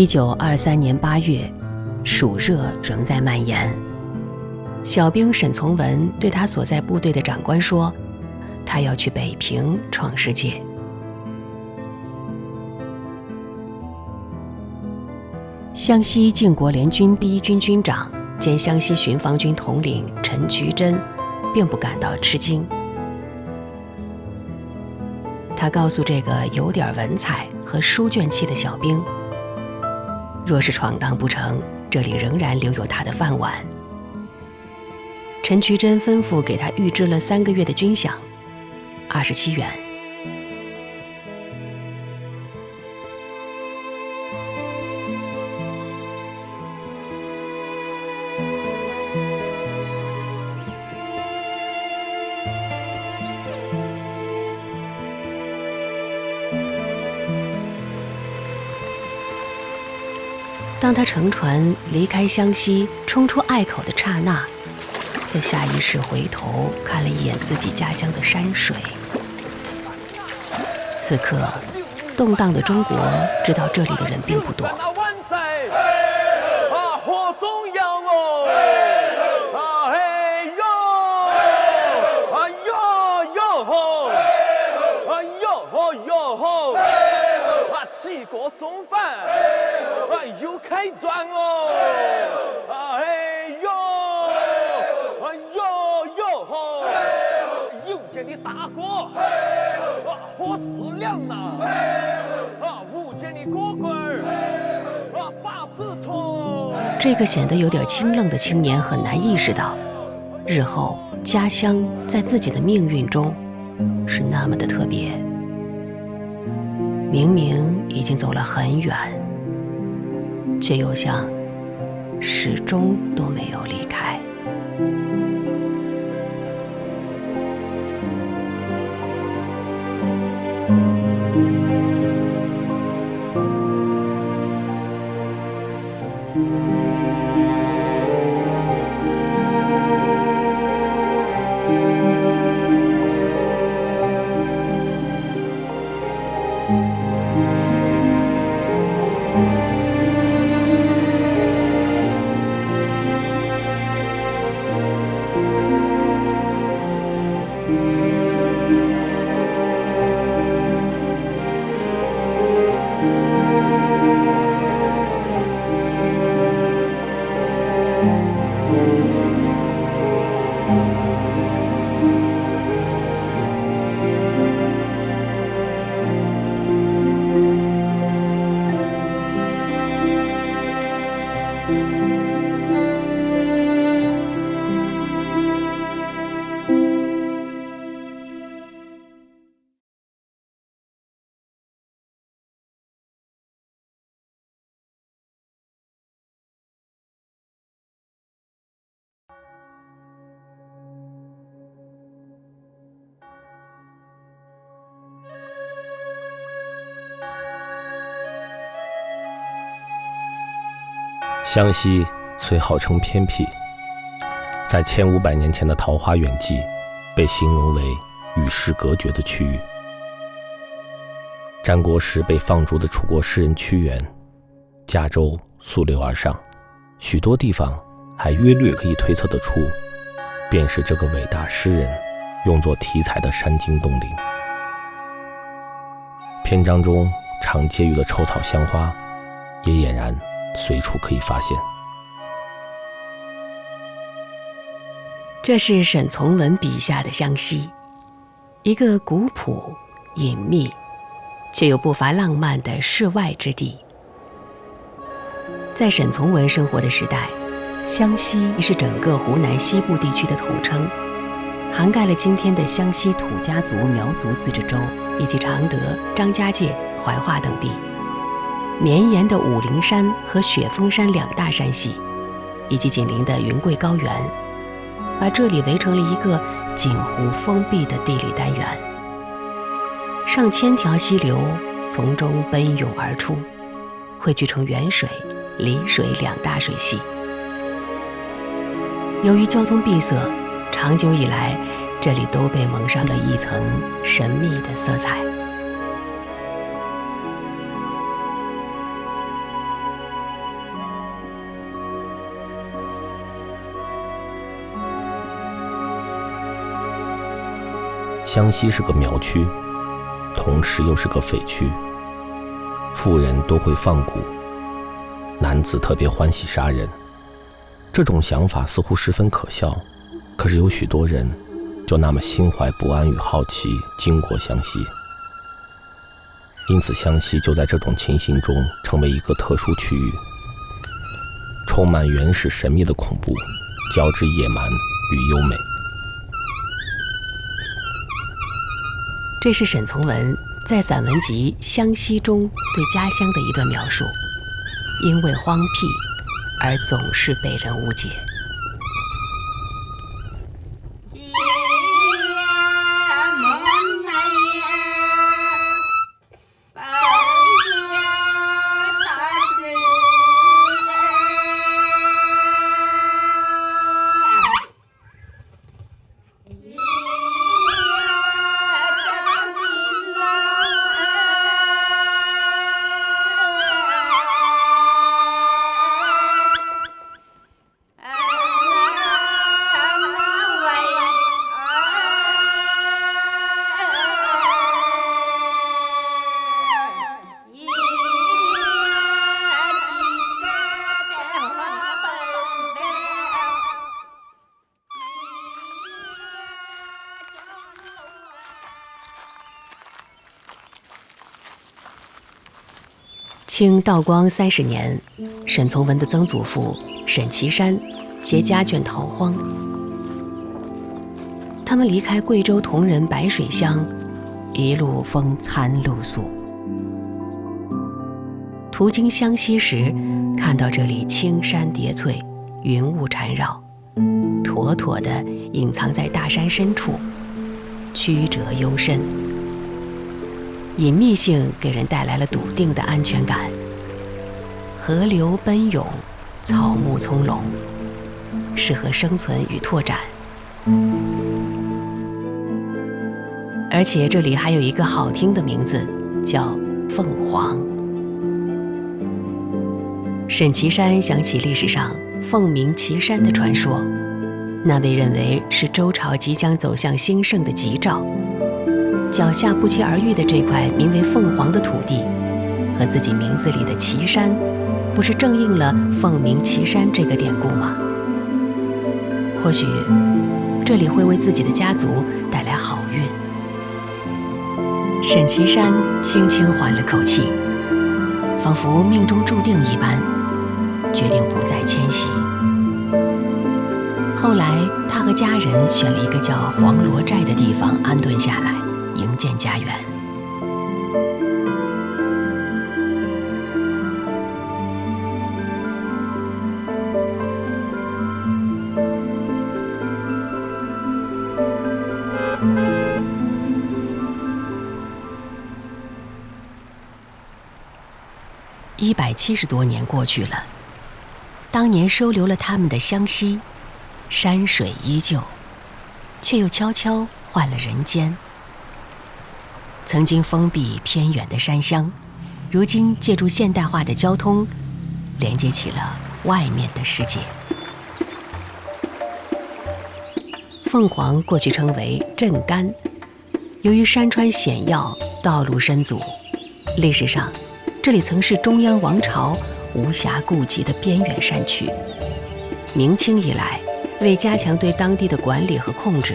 1923年8月，暑热仍在蔓延。小兵沈从文对他所在部队的长官说，他要去北平闯世界。湘西靖国联军第一军军长兼湘西巡防军统领陈渠珍并不感到吃惊。他告诉这个有点文采和书卷气的小兵，若是闯荡不成，这里仍然留有他的饭碗。陈渠珍吩咐给他预支了3个月的军饷，27元。当他乘船离开湘西，冲出隘口的刹那，在下意识回头看了一眼自己家乡的山水。此刻，动荡的中国知道这里的人并不多。齐国中饭，又开转哦！哎呦，哎呦呦吼！又见你大哥，何时亮呐？勿见你哥哥儿，把事冲。这个显得有点清冷的青年很难意识到，日后家乡在自己的命运中是那么的特别。明明已经走了很远，却又像始终都没有离开。湘西虽号称偏僻，在1500年前的桃花源记被形容为与世隔绝的区域。战国时被放逐的楚国诗人屈原，驾舟溯流而上，许多地方还约略可以推测得出，便是这个伟大诗人用作题材的山径洞林。篇章中常结语的臭草香花，也俨然随处可以发现。这是沈从文笔下的湘西，一个古朴、隐秘，却又不乏浪漫的世外之地。在沈从文生活的时代，湘西是整个湖南西部地区的统称，涵盖了今天的湘西土家族苗族自治州，以及常德、张家界、怀化等地。绵延的武陵山和雪峰山2大山系，以及紧邻的云贵高原，把这里围成了一个近乎封闭的地理单元。上千条溪流从中奔涌而出，汇聚成沅水、澧水2大水系。由于交通闭塞，长久以来，这里都被蒙上了一层神秘的色彩。湘西是个苗区，同时又是个匪区，妇人多会放蛊，男子特别欢喜杀人。这种想法似乎十分可笑，可是有许多人就那么心怀不安与好奇经过湘西，因此湘西就在这种情形中成为一个特殊区域，充满原始神秘的恐怖，交织野蛮与优美。这是沈从文在散文集《湘西》中对家乡的一段描述，因为荒僻而总是被人误解。清道光30年，沈从文的曾祖父沈其山携家眷逃荒，他们离开贵州铜仁白水乡，一路风餐露宿。途经湘西时，看到这里青山叠翠，云雾缠绕，妥妥地隐藏在大山深处，曲折幽深。隐秘性给人带来了笃定的安全感，河流奔涌，草木葱茏，适合生存与拓展。而且这里还有一个好听的名字，叫凤凰。沈其山想起历史上凤鸣岐山的传说，那被认为是周朝即将走向兴盛的吉兆。脚下不期而遇的这块名为凤凰的土地，和自己名字里的岐山，不是正应了凤鸣岐山这个典故吗？或许这里会为自己的家族带来好运。沈其山轻轻缓了口气，仿佛命中注定一般，决定不再迁徙。后来他和家人选了一个叫黄罗寨的地方安顿下来，营建家园。170多年过去了，当年收留了他们的湘西，山水依旧，却又悄悄换了人间。曾经封闭偏远的山乡，如今借助现代化的交通，连接起了外面的世界。凤凰过去称为镇干，由于山川险要，道路深阻，历史上这里曾是中央王朝无暇顾及的边远山区。明清以来，为加强对当地的管理和控制，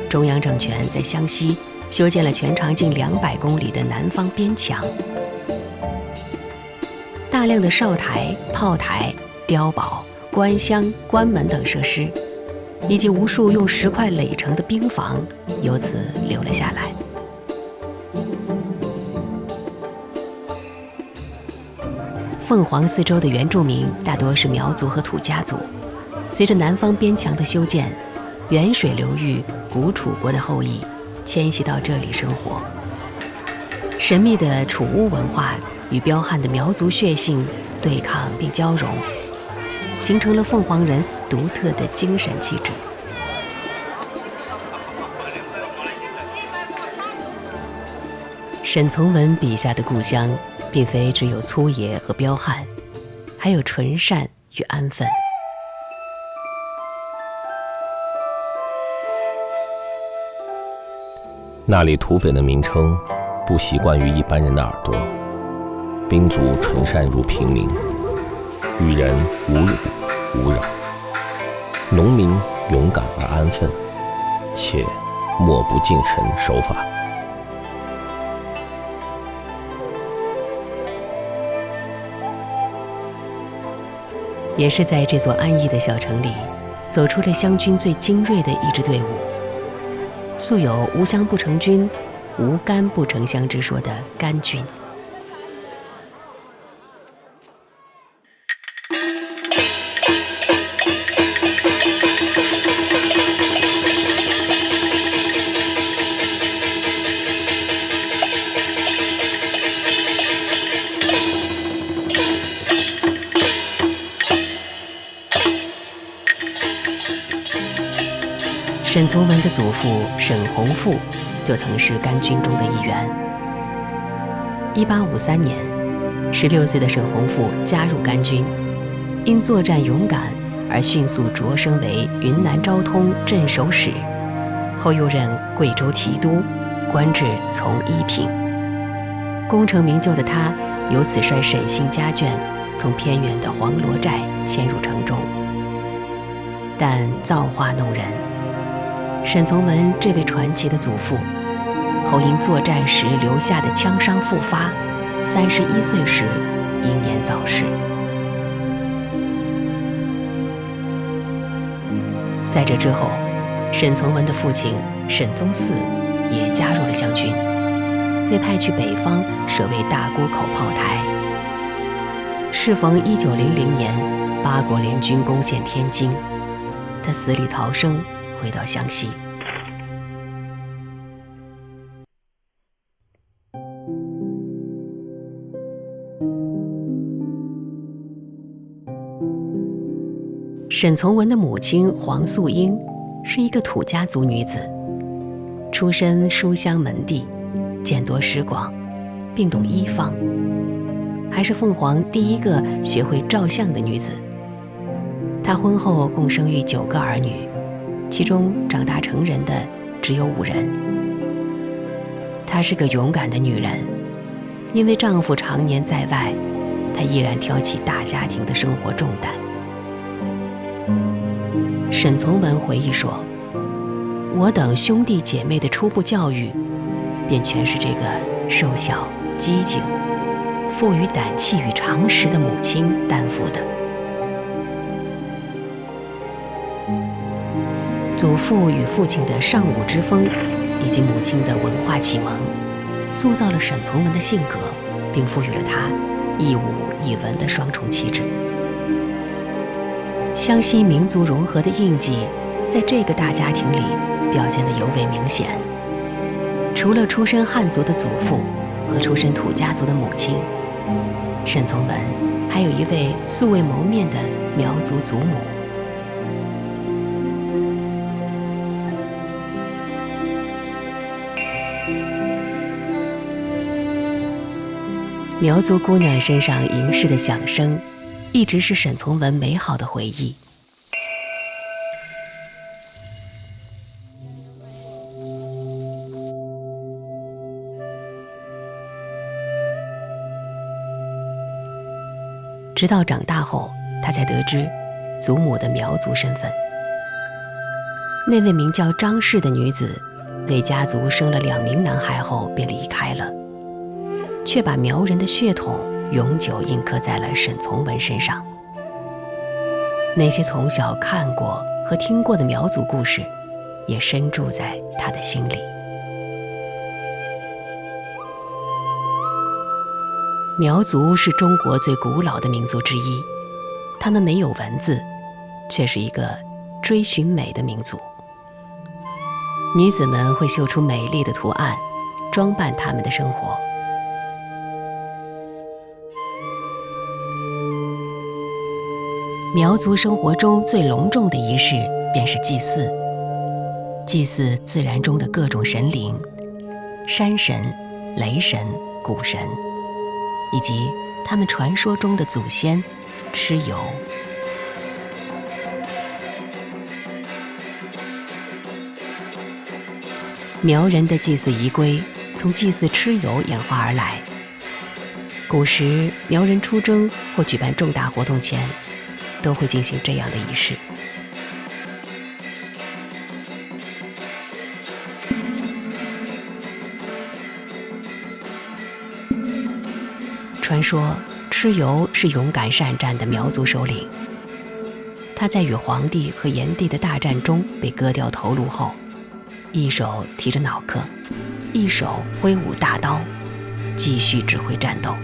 中央政权在湘西修建了全长近200公里的南方边墙，大量的哨台、炮台、碉堡、官乡、关门等设施，以及无数用石块垒成的兵房，由此留了下来。凤凰四周的原住民大多是苗族和土家族，随着南方边墙的修建，远水流域古楚国的后裔迁徙到这里生活。神秘的楚巫文化与彪悍的苗族血性对抗并交融，形成了凤凰人独特的精神气质。沈从文笔下的故乡，并非只有粗野和彪悍，还有纯善与安分。那里土匪的名称不习惯于一般人的耳朵，兵卒纯善如平民，与人无辱无扰，农民勇敢而安分，且莫不敬神守法。也是在这座安逸的小城里，走出了湘军最精锐的一支队伍。素有无湘不成军，无干不成湘之说的甘军。沈从文的祖父沈弘富就曾是甘军中的一员。1853年，16岁的沈弘富加入甘军，因作战勇敢而迅速擢升为云南昭通镇守使，后又任贵州提督，官至从一品。功成名就的他，由此率沈姓家眷从偏远的黄罗寨迁入城中。但造化弄人，沈从文这位传奇的祖父，后因作战时留下的枪伤复发，31岁时英年早逝。在这之后，沈从文的父亲沈宗嗣也加入了湘军，被派去北方守卫大沽口炮台。适逢1900年八国联军攻陷天津，他死里逃生，回到湘西。沈从文的母亲黄素英是一个土家族女子，出身书香门第，见多识广，并懂医方，还是凤凰第一个学会照相的女子。她婚后共生育9个儿女，其中长大成人的只有5人。她是个勇敢的女人，因为丈夫常年在外，她毅然挑起大家庭的生活重担。沈从文回忆说，我等兄弟姐妹的初步教育，便全是这个瘦小、机警、富于胆气与常识的母亲担负的。祖父与父亲的尚武之风，以及母亲的文化启蒙，塑造了沈从文的性格，并赋予了他一武一文的双重气质。湘西民族融合的印记，在这个大家庭里表现得尤为明显。除了出身汉族的祖父和出身土家族的母亲，沈从文还有一位素未谋面的苗族祖母。苗族姑娘身上吟诗的响声，一直是沈从文美好的回忆。直到长大后，他才得知祖母的苗族身份。那位名叫张氏的女子，为家族生了2名男孩后便离开了，却把苗人的血统永久印刻在了沈从文身上。那些从小看过和听过的苗族故事，也深住在他的心里。苗族是中国最古老的民族之一，他们没有文字，却是一个追寻美的民族。女子们会绣出美丽的图案，装扮他们的生活。苗族生活中最隆重的仪式便是祭祀，祭祀自然中的各种神灵，山神、雷神、谷神，以及他们传说中的祖先蚩尤。苗人的祭祀仪规从祭祀蚩尤演化而来。古时苗人出征或举办重大活动前，都会进行这样的仪式。传说蚩尤是勇敢善战的苗族首领，他在与黄帝和炎帝的大战中被割掉头颅后，一手提着脑壳，一手挥舞大刀，继续指挥战斗。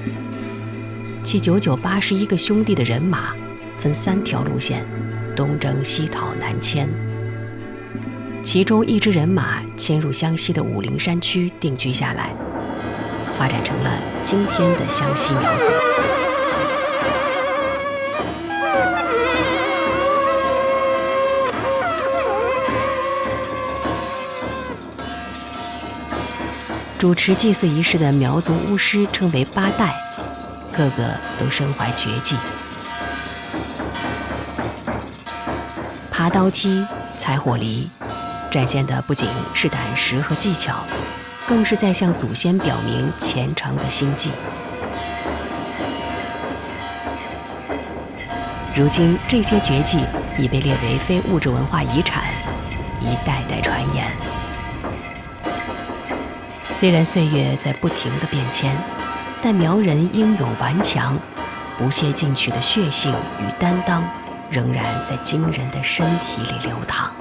其981个兄弟的人马分3条路线，东征西讨南迁。其中一支人马迁入湘西的武陵山区定居下来，发展成了今天的湘西苗族。主持祭祀仪式的苗族巫师称为8代，个个都身怀绝技，爬刀梯、踩火犁，展现的不仅是胆识和技巧，更是在向祖先表明虔诚的心迹。如今这些绝技已被列为非物质文化遗产，一代代传言。虽然岁月在不停地变迁，但苗人英勇顽强、不懈进取的血性与担当，仍然在惊人的身体里流淌。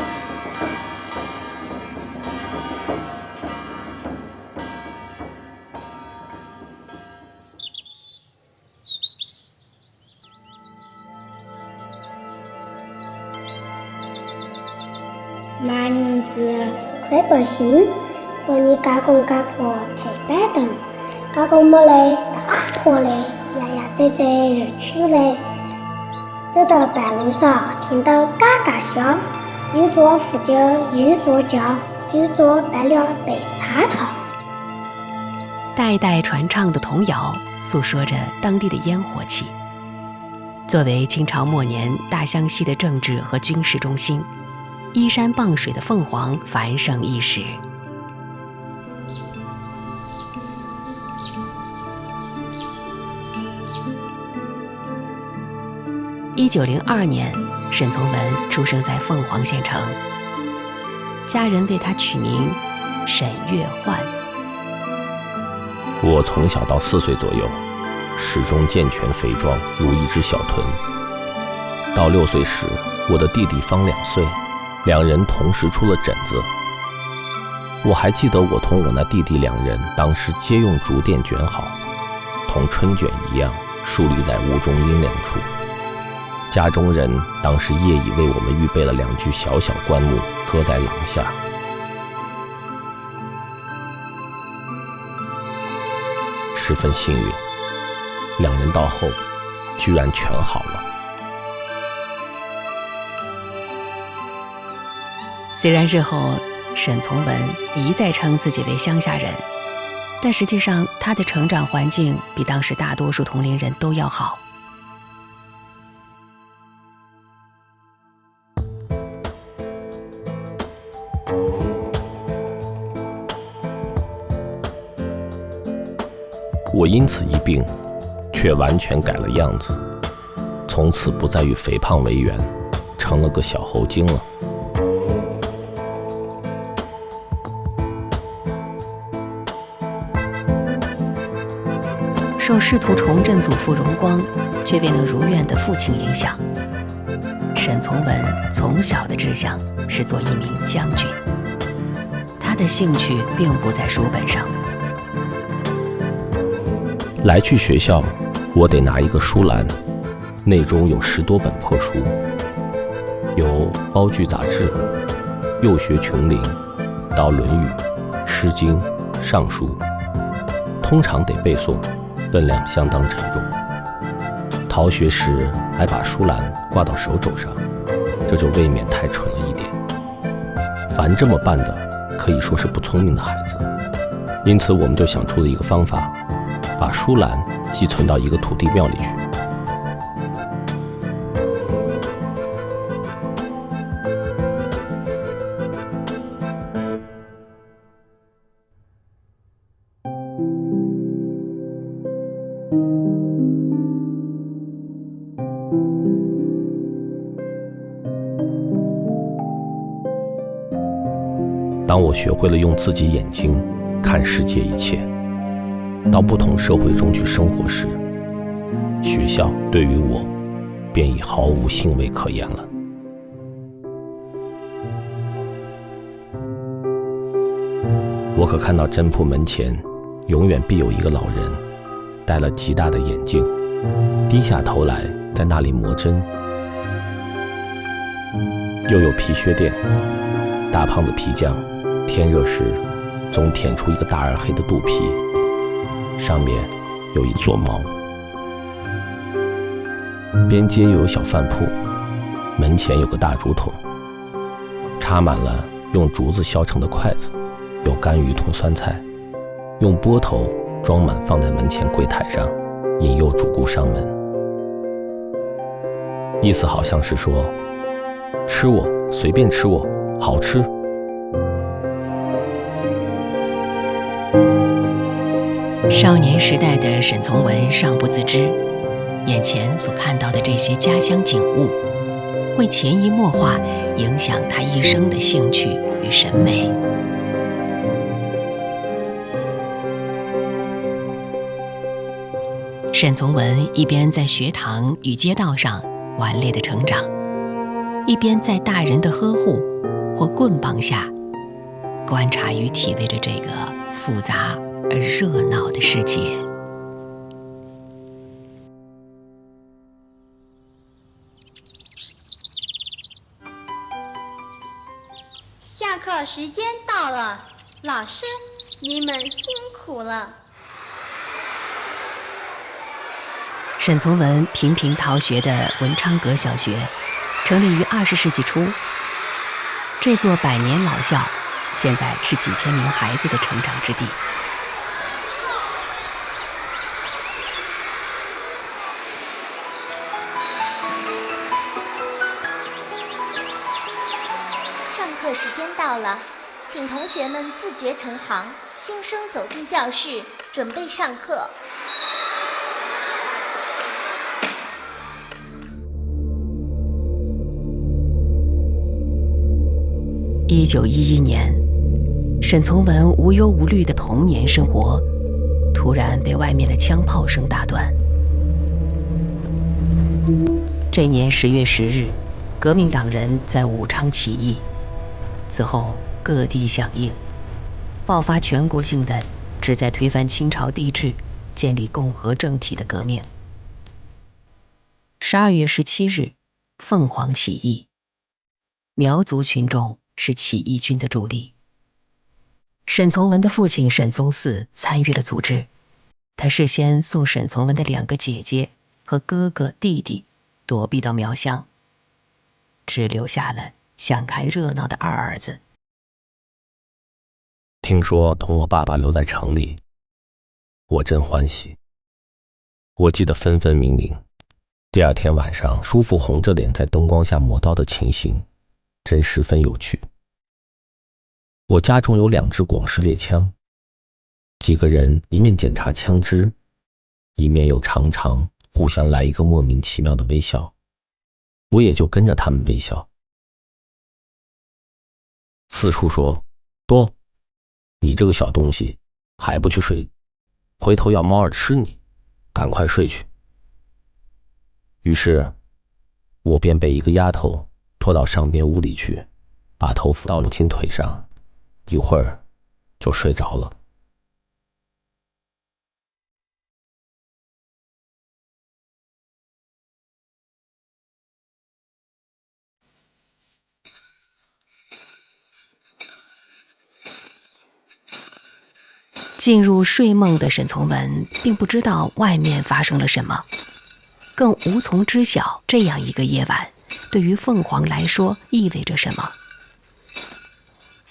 马年子快百姓，帮你加工加破抬板凳，加工么嘞大破嘞，呀呀在日出嘞。走到半路上，听到嘎嘎响，有座扶着，有座轿，有座办了被杀头。代代传唱的童谣，诉说着当地的烟火气。作为清朝末年大湘西的政治和军事中心，依山傍水的凤凰繁盛一时。1902年，沈从文出生在凤凰县城，家人为他取名沈月焕。我从小到4岁左右，始终健全肥壮，如一只小豚。到6岁时，我的弟弟方2岁，2人同时出了疹子。我还记得我同我那弟弟2人当时皆用竹垫卷好，同春卷一样竖立在屋中阴凉处。家中人当时夜已为我们预备了2具小小棺木，搁在廊下。十分幸运，2人到后居然全好了。虽然日后沈从文一再称自己为乡下人，但实际上他的成长环境比当时大多数同龄人都要好。我因此一病，却完全改了样子，从此不再与肥胖为缘，成了个小猴精了。受试图重振祖父荣光却未能如愿的父亲影响，沈从文从小的志向是做一名将军，他的兴趣并不在书本上。来去学校，我得拿一个书篮，内中有10多本破书，有包句杂志、幼学琼林到《论语》、《诗经》、《尚书》，通常得背诵，分量相当沉重。逃学时还把书篮挂到手肘上，这就未免太蠢了一点。凡这么办的，可以说是不聪明的孩子。因此我们就想出了一个方法，把书篮寄存到一个土地庙里去。当我学会了用自己眼睛看世界一切，到不同社会中去生活时，学校对于我便已毫无兴味可言了。我可看到真铺门前永远必有一个老人，戴了极大的眼镜，低下头来在那里磨针。又有皮靴店，大胖子皮匠天热时总舔出一个大而黑的肚皮，上面有一撮毛。边街又有小饭铺，门前有个大竹筒，插满了用竹子削成的筷子，有干鱼同酸菜，用钵头装满放在门前柜台上，引诱主顾上门。意思好像是说，吃我，随便吃我，好吃。少年时代的沈从文尚不自知，眼前所看到的这些家乡景物，会潜移默化影响他一生的兴趣与审美。沈从文一边在学堂与街道上顽劣的成长，一边在大人的呵护或棍棒下观察与体味着这个复杂而热闹的世界。下课时间到了，老师，你们辛苦了。沈从文频频逃学的文昌阁小学，成立于20世纪初。这座100年老校，现在是几千名孩子的成长之地。上课时间到了，请同学们自觉成行，轻声走进教室，准备上课。1911年，沈从文无忧无虑的童年生活，突然被外面的枪炮声打断。这年10月10日，革命党人在武昌起义，此后各地响应，爆发全国性的旨在推翻清朝帝制、建立共和政体的革命。12月17日，凤凰起义，苗族群众是起义军的主力。沈从文的父亲沈宗嗣参与了组织，他事先送沈从文的2个姐姐和哥哥弟弟躲避到苗乡，只留下了想看热闹的2儿子。听说同我爸爸留在城里，我真欢喜。我记得分分明明，第2天晚上叔父红着脸在灯光下磨刀的情形真十分有趣。我家中有2支广式猎枪，几个人一面检查枪支，一面又常常互相来一个莫名其妙的微笑，我也就跟着他们微笑。四叔说：“多，你这个小东西还不去睡，回头要猫儿吃你，赶快睡去。”于是我便被一个丫头拖到上边屋里去，把头伏到母亲腿上，一会儿就睡着了。进入睡梦的沈从文并不知道外面发生了什么，更无从知晓这样一个夜晚对于凤凰来说意味着什么。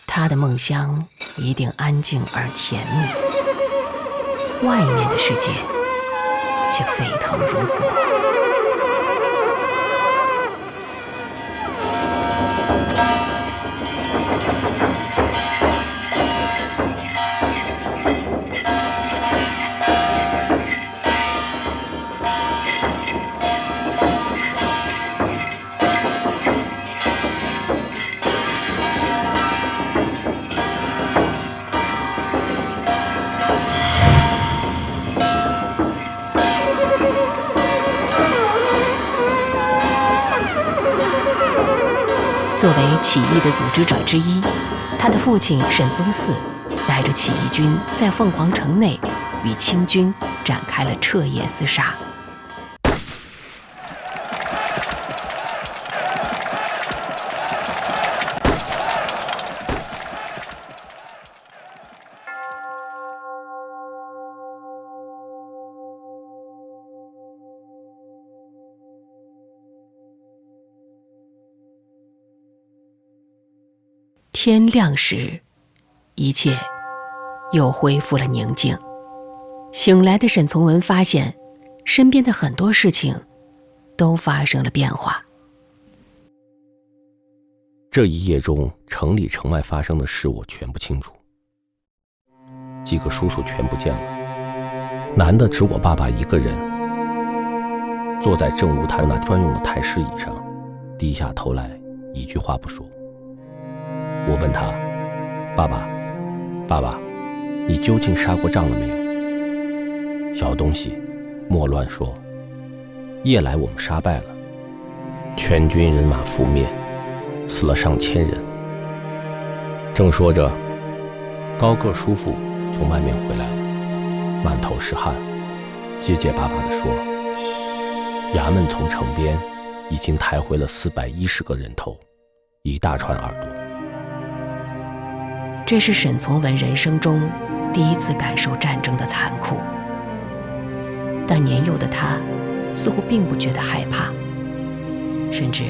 他的梦乡一定安静而甜蜜，外面的世界却沸腾如火。作为起义的组织者之一，他的父亲沈宗嗣带着起义军在凤凰城内与清军展开了彻夜厮杀。天亮时，一切又恢复了宁静。醒来的沈从文发现，身边的很多事情都发生了变化。这一夜中，城里城外发生的事我全不清楚。几个叔叔全不见了，男的只我爸爸一个人，坐在正屋台那专用的太师椅上，低下头来，一句话不说。我问他：爸爸，你究竟杀过仗了没有？小东西，莫乱说。夜来我们杀败了，全军人马覆灭，死了上千人。正说着，高个叔父从外面回来了，满头是汗，结结巴巴地说：衙门从城边已经抬回了410个人头，一大串耳朵。这是沈从文人生中第一次感受战争的残酷，但年幼的他似乎并不觉得害怕，甚至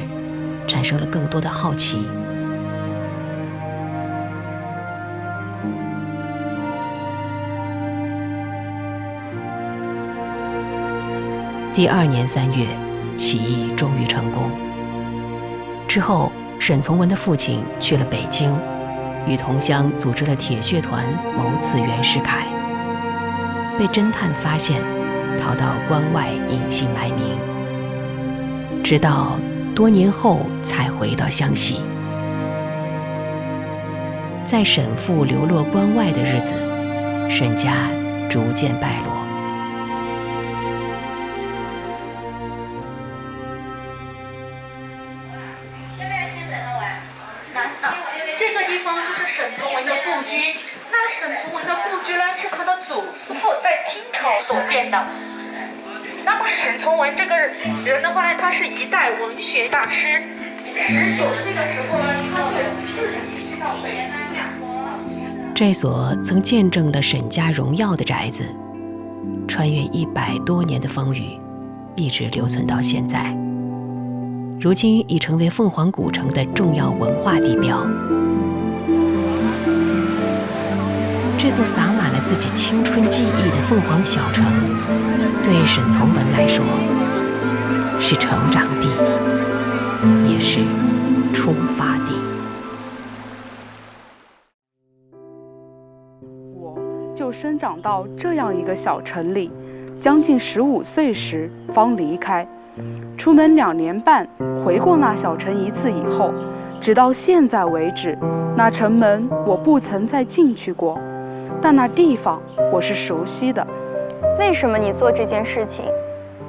产生了更多的好奇。第2年3月，起义终于成功。之后，沈从文的父亲去了北京，与同乡组织了铁血团谋刺袁世凯，被侦探发现，逃到关外隐姓埋名，直到多年后才回到湘西。在沈父流落关外的日子，沈家逐渐败落。这个地方就是沈从文的故居。那沈从文的故居呢，是他的祖父在清朝所建的。那么沈从文这个人的话呢，他是一代文学大师。19岁的时候呢，他就自己知道北南。这所曾见证了沈家荣耀的宅子，穿越100多年的风雨，一直留存到现在。如今已成为凤凰古城的重要文化地标。这座洒满了自己青春记忆的凤凰小城，对沈从文来说，是成长地，也是出发地。我就生长到这样一个小城里，将近15岁时方离开。出门2年半，回过那小城1次以后，直到现在为止，那城门我不曾再进去过，但那地方我是熟悉的。为什么你做这件事情？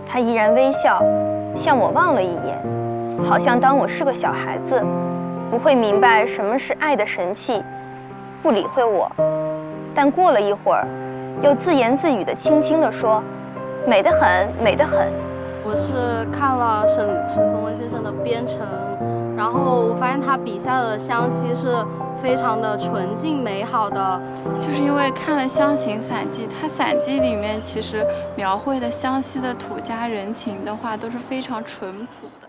他依然微笑，向我望了一眼，好像当我是个小孩子，不会明白什么是爱的神器，不理会我。但过了一会儿，又自言自语地轻轻地说：“美得很，美得很。”我是看了沈从文先生的《边城》，然后我发现他笔下的湘西是非常的纯净美好的。就是因为看了《湘行散记》，它散记里面其实描绘的湘西的土家人情的话都是非常淳朴的。